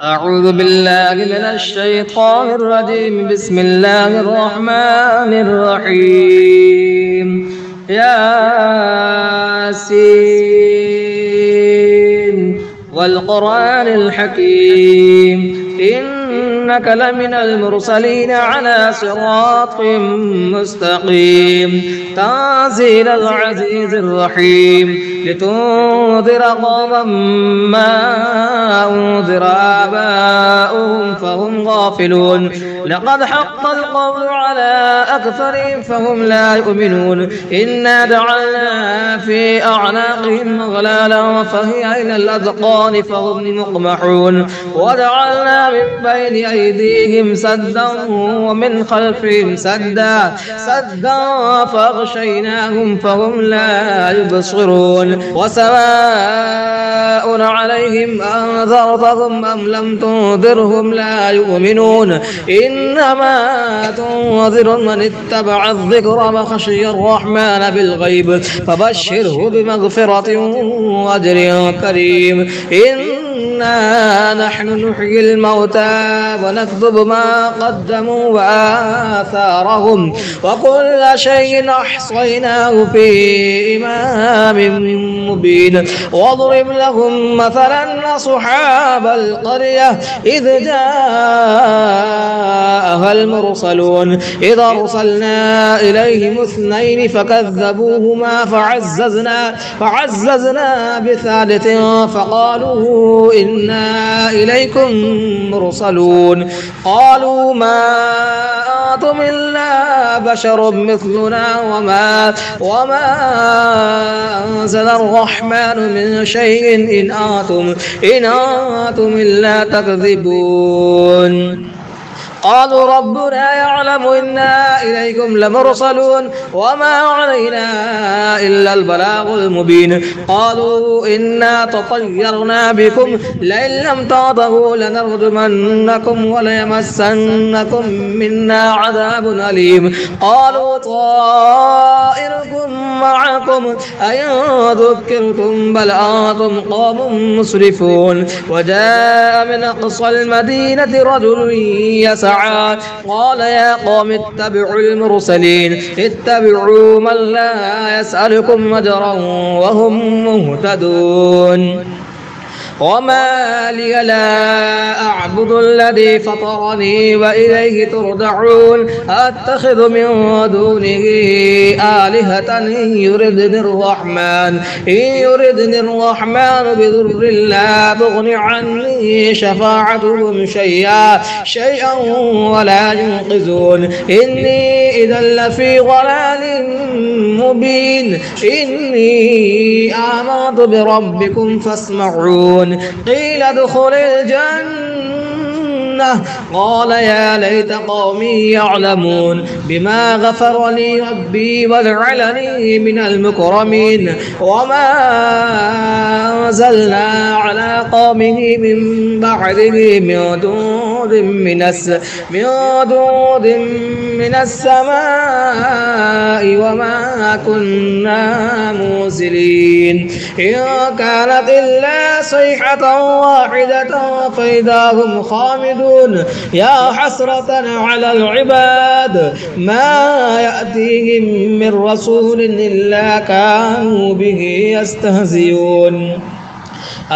أعوذ بالله من الشيطان الرجيم. بسم الله الرحمن الرحيم. ياسين والقرآن الحكيم إنك لمن المرسلين على صراط مستقيم. تنزيل العزيز الرحيم لتنذر قوما ما أنذر آباؤهم فهم غافلون. لقد حق القول على أكثرهم فهم لا يؤمنون. إنا جعلنا في أعناقهم أغلالا فهي إلى الأذقان فهم مقمحون. وجعلنا من بين أيديهم سدا ومن خلفهم سدا فأغشيناهم فهم لا يبصرون. وسواء عليهم أنذرتهم أم لم تنذرهم لا يؤمنون. إنما تنذر من اتبع الذكر وخشي الرحمن بالغيب فبشره بمغفرة وأجر كريم. إنا نحن نحيي الموتى ونكتب ما قدموا وآثارهم وكل شيء أحصيناه في إمام مبين. واضرب لهم مثلا أصحاب القرية إذ جاءها المرسلون إذ أرسلنا إليهم اثنين فكذبوهما فعززنا بثالث فقالوا إنا إليكم مرسلون. قالوا ما أنتم إلا بشر مثلنا وما أنزل الرحمن من شيء إن أنتم إلا تكذبون. قالوا ربنا يعلم إنا إليكم لمرسلون وما علينا إلا البلاغ المبين. قالوا إنا تطيرنا بكم لئن لم تنتهوا لنرجمنكم وليمسنكم منا عذاب أليم. قالوا طائركم معكم أئن ذكرتم بل أنتم قوم مسرفون. وجاء من أقصى المدينة رجل يسعى قال يا قوم اتبعوا المرسلين اتبعوا من لا يسألكم أجرا وهم مهتدون. وما لي لا أعبد الذي فطرني وإليه ترجعون. أتخذ من دونه آلهة إن يردني الرحمن بضر لا تغن عني شفاعتهم شيئا ولا ينقذون. إني إذا لفي ضلال مبين. إني آمنت بربكم فاسمعون. قيل ادخل الجنة قال يا ليت قومي يعلمون بما غفر لي ربي وجعلني من المكرمين. وما أنزلنا على قومه من بعده من دود من السماء وما كنا منزلين. إن كانت إلا صيحة واحدة فإذا هم خامدون. يا حسرة على العباد ما يأتيهم من رسول إلا كانوا به يستهزئون.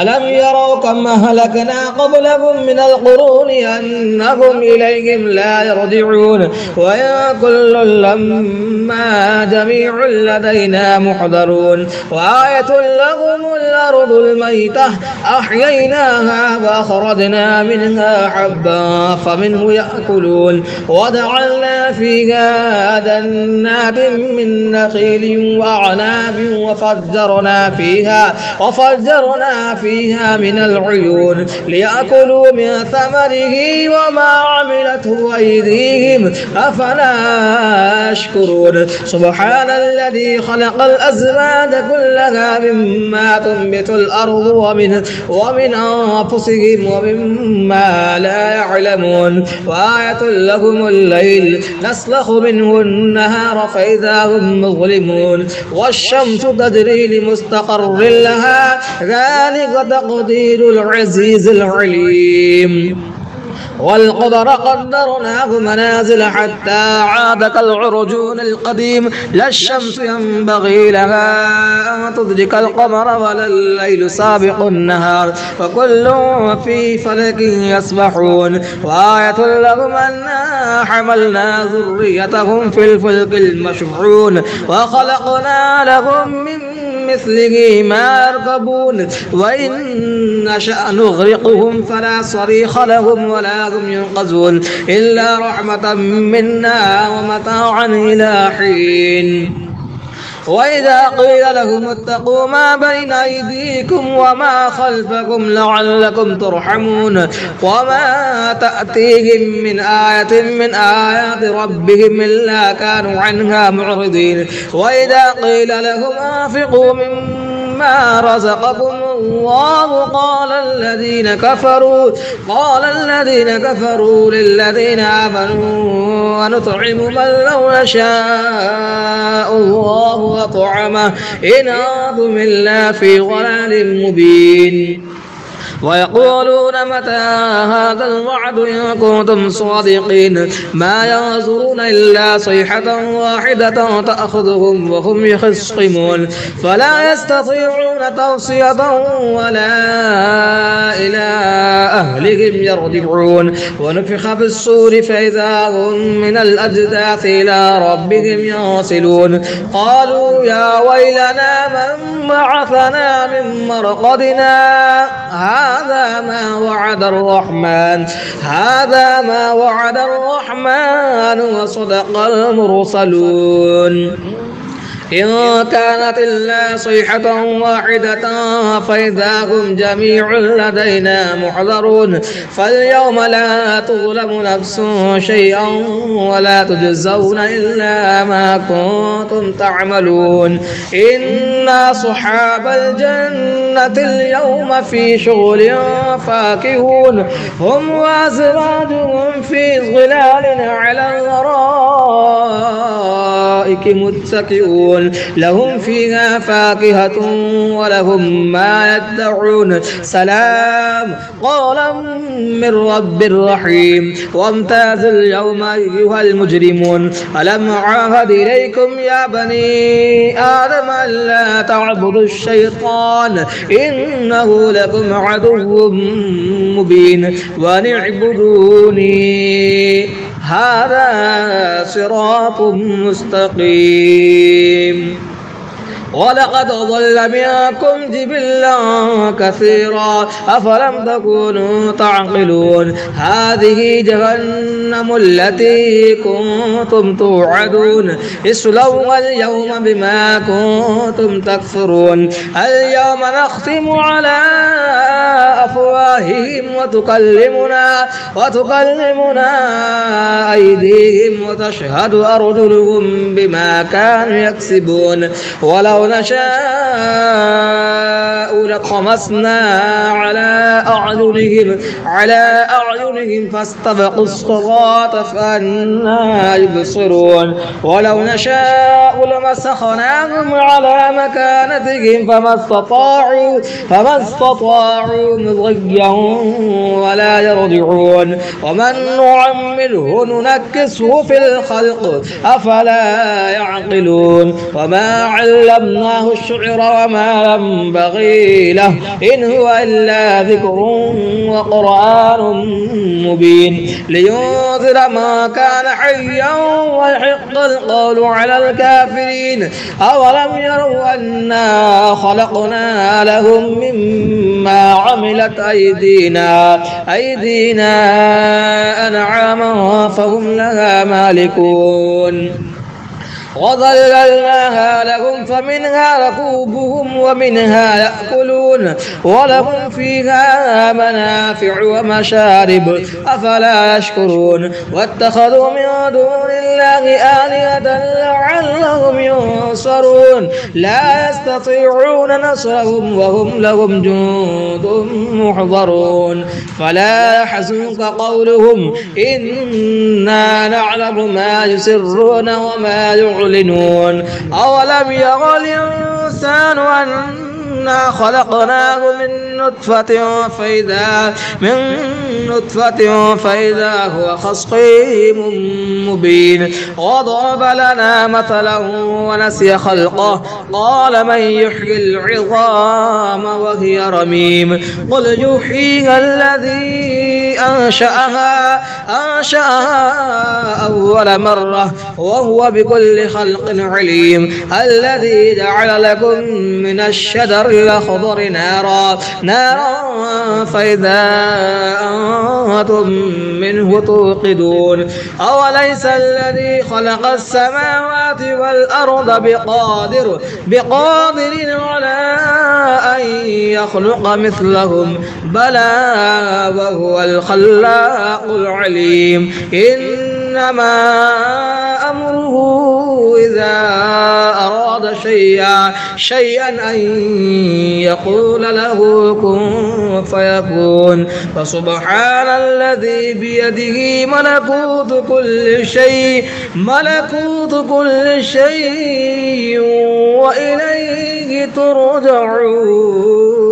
ألم يروا كم أهلكنا قبلهم من القرون أنهم إليهم لا يرجعون. وإن كل لما جميع لدينا محضرون. وآية لهم الأرض الميتة أحييناها وأخرجنا منها حبا فمنه يأكلون. وجعلنا فيها جنات من نخيل وأعناب وفجرنا فيها من العيون ليأكلوا من ثمره وما عملته أيديهم أفلا يشكرون. سبحان الذي خلق الأزواج كلها مما تنبت الأرض ومن أنفسهم ومما لا يعلمون. وآية لهم الليل نسلخ منه النهار فإذا هم مظلمون. والشمس تجري لمستقر لها ذلك ذلك تقدير العزيز العليم. والقمر قدرناه منازل حتى عاد كالعرجون القديم لا الشمس ينبغي لها أن تدرك القمر ولا الليل سابق النهار وكل في فلك يسبحون وآية لهم أنا حملنا ذريتهم في الفلك المشحون وخلقنا لهم من مثله ما يركبون وإن نشأ نغرقهم فلا صريخ لهم ولا هم ينقذون إلا رحمة منا ومتاعا إلى حين. وإذا قيل لهم اتقوا ما بين أيديكم وما خلفكم لعلكم ترحمون وما تأتيهم من آية من آيات ربهم إلا كانوا عنها معرضين. وإذا قيل لهم أنفقوا مما رزقكم الله قال الذين كفروا للذين آمنوا ونطعم من لو يشاء الله أطعمه إن أنتم إلا في ضلال مبين. ويقولون متى هذا الوعد إن كنتم صادقين ما ينظرون إلا صيحة واحدة تأخذهم وهم يخصمون فلا يستطيعون توصية ولا إلى أهلهم يرجعون. ونفخ في الصور فإذا هم من الأجداث إلى ربهم ينسلون قالوا يا ويلنا من بعثنا من مرقدنا هذا ما وعد الرحمن وصدق المرسلون. إن كانت إلا صيحة واحدة فإذا هم جميع لدينا محضرون فاليوم لا تظلم نفس شيئا ولا تجزون إلا ما كنتم تعملون. إن أصحاب الجنة اليوم في شغل فاكهون هم وأزواجهم في ظلال على الأرائك متكئون لهم فيها فاكهة ولهم ما يدعون سلام قولا من رب رحيم. وامتازوا اليوم أيها المجرمون ألم أعهد إليكم يا بني آدم ألا تعبدوا الشيطان إنه لكم عدو مبين وأن اعبدوني هذا صراط مستقيم. ولقد ضل منكم جبلا كثيرا أفلم تكونوا تعقلون هذه جهنم التي كنتم توعدون اصلوها اليوم بما كنتم تكفرون. اليوم نختم على أفواههم وتكلمنا أيديهم وتشهد أرجلهم بما كانوا يكسبون. ولو نشاء لطمسنا على أعينهم فاستبقوا الصراط فأنى يبصرون. ولو نشاء لمسخناهم على مكانتهم فما استطاعوا مضيا ولا يرجعون. ومن نعمره ننكسه في الخلق أفلا يعقلون. وما علمناه الشعر وما ينبغي له إن هو إلا ذكر وقرآن مبين لينذر ما كان حيا ويحق القول على الكافرين. أولم يروا أنا خلقنا لهم مما عملت أيدينا أنعاما فهم لها مالكون وظللناها لهم فمنها ركوبهم ومنها يأكلون ولهم فيها منافع ومشارب أفلا يشكرون. واتخذوا من دون الله آلهة لعلهم ينصرون لا يستطيعون نصرهم وهم لهم جند محضرون. فلا يحزنك قولهم إنا نعلم ما يسرون وما يعلنون. أولم يرى الإنسان إنا خلقناه من نطفة فإذا هو خصيم مبين وضرب لنا مثلا ونسي خلقه قال من يحيي العظام وهي رميم قل يحييها الذي أنشأها أول مرة وهو بكل خلق عليم الذي جعل لكم من الشجر الأخضر نارا فإذا أنتم منه توقدون أوليس الذي خلق السماوات والأرض بقادر على أن يخلق مثلهم بلى وهو الخلاق العليم إنما أمره إذا أراد شيئا أن يقول له كن فيكون فسبحان الذي بيده ملكوت كل شيء وإليه ترجعون.